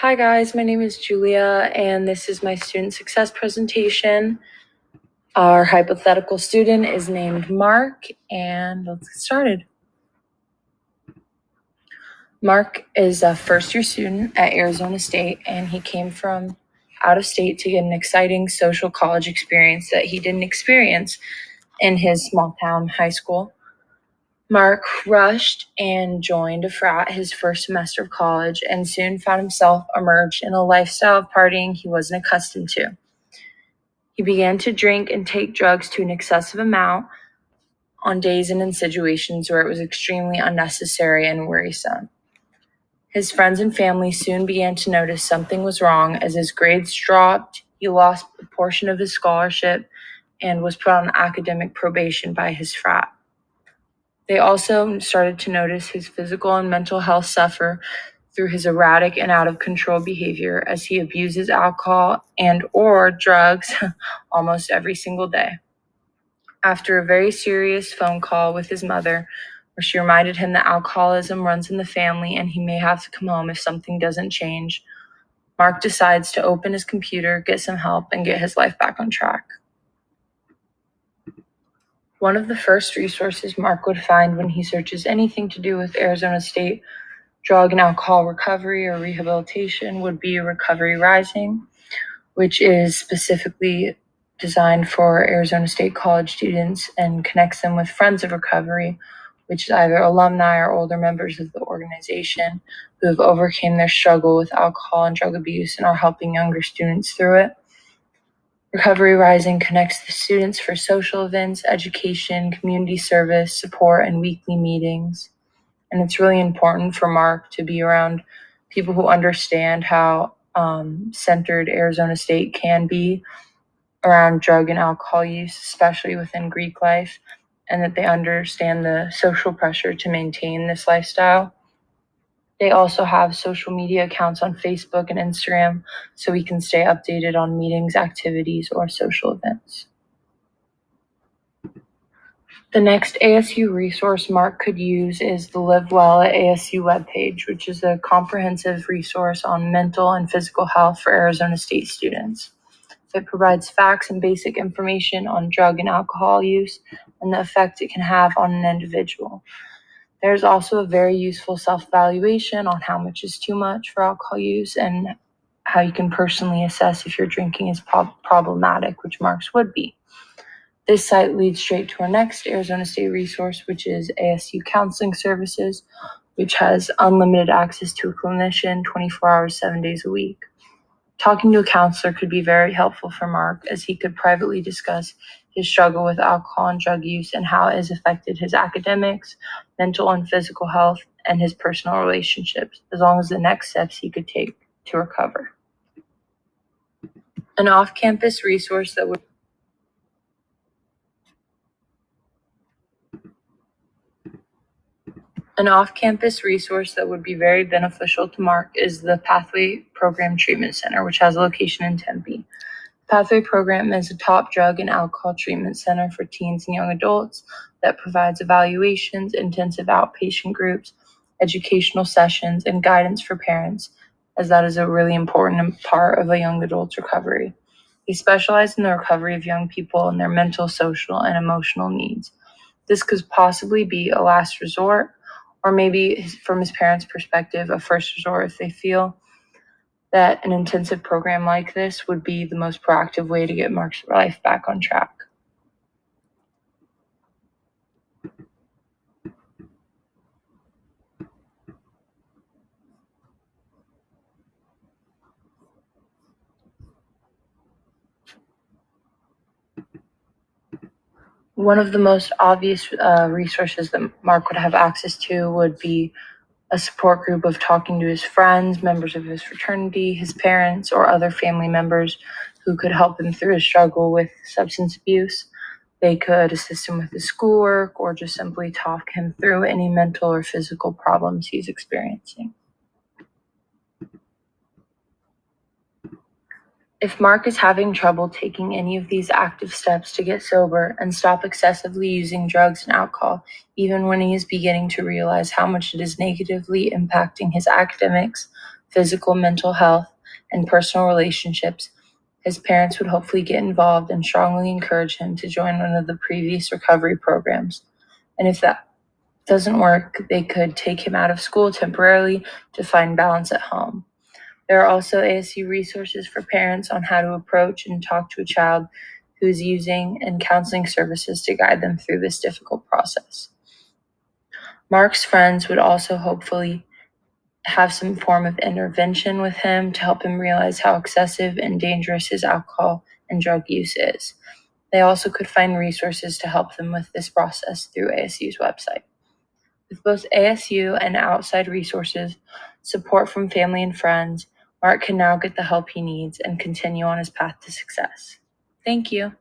Hi guys, my name is Julia and this is my student success presentation. Our hypothetical student is named Mark and let's get started. Mark is a first-year student at Arizona State and he came from out of state to get an exciting social college experience that he didn't experience in his small town high school. Mark rushed and joined a frat his first semester of college and soon found himself immersed in a lifestyle of partying he wasn't accustomed to. He began to drink and take drugs to an excessive amount on days and in situations where it was extremely unnecessary and worrisome. His friends and family soon began to notice something was wrong as his grades dropped, he lost a portion of his scholarship, and was put on academic probation by his frat. They also started to notice his physical and mental health suffer through his erratic and out of control behavior as he abuses alcohol and or drugs almost every single day. After a very serious phone call with his mother, where she reminded him that alcoholism runs in the family and he may have to come home if something doesn't change, Mark decides to open his computer, get some help, and get his life back on track. One of the first resources Mark would find when he searches anything to do with Arizona State drug and alcohol recovery or rehabilitation would be Recovery Rising, which is specifically designed for Arizona State college students and connects them with Friends of Recovery, which is either alumni or older members of the organization who have overcame their struggle with alcohol and drug abuse and are helping younger students through it. Recovery Rising connects the students for social events, education, community service, support, and weekly meetings. And it's really important for Mark to be around people who understand how centered Arizona State can be around drug and alcohol use, especially within Greek life, and that they understand the social pressure to maintain this lifestyle. They also have social media accounts on Facebook and Instagram so we can stay updated on meetings, activities, or social events. The next ASU resource Mark could use is the Live Well at ASU webpage, which is a comprehensive resource on mental and physical health for Arizona State students. It provides facts and basic information on drug and alcohol use and the effect it can have on an individual. There's also a very useful self-evaluation on how much is too much for alcohol use and how you can personally assess if your drinking is problematic, which Mark's would be. This site leads straight to our next Arizona State resource, which is ASU Counseling Services, which has unlimited access to a clinician 24 hours, 7 days a week. Talking to a counselor could be very helpful for Mark as he could privately discuss his struggle with alcohol and drug use and how it has affected his academics, mental and physical health, and his personal relationships, as long as the next steps he could take to recover. An off-campus resource that would be very beneficial to Mark is the Pathway Program Treatment Center, which has a location in Tempe. Pathway Program is a top drug and alcohol treatment center for teens and young adults that provides evaluations, intensive outpatient groups, educational sessions, and guidance for parents, as that is a really important part of a young adult's recovery. They specialize in the recovery of young people and their mental, social, and emotional needs. This could possibly be a last resort, or maybe from his parents' perspective, a first resort if they feel that an intensive program like this would be the most proactive way to get Mark's life back on track. One of the most obvious resources that Mark would have access to would be a support group of talking to his friends, members of his fraternity, his parents, or other family members who could help him through his struggle with substance abuse. They could assist him with his schoolwork or just simply talk him through any mental or physical problems he's experiencing. If Mark is having trouble taking any of these active steps to get sober and stop excessively using drugs and alcohol, even when he is beginning to realize how much it is negatively impacting his academics, physical, mental health, and personal relationships, his parents would hopefully get involved and strongly encourage him to join one of the previous recovery programs. And if that doesn't work, they could take him out of school temporarily to find balance at home. There are also ASU resources for parents on how to approach and talk to a child who is using and counseling services to guide them through this difficult process. Mark's friends would also hopefully have some form of intervention with him to help him realize how excessive and dangerous his alcohol and drug use is. They also could find resources to help them with this process through ASU's website. With both ASU and outside resources, support from family and friends, Mark can now get the help he needs and continue on his path to success. Thank you.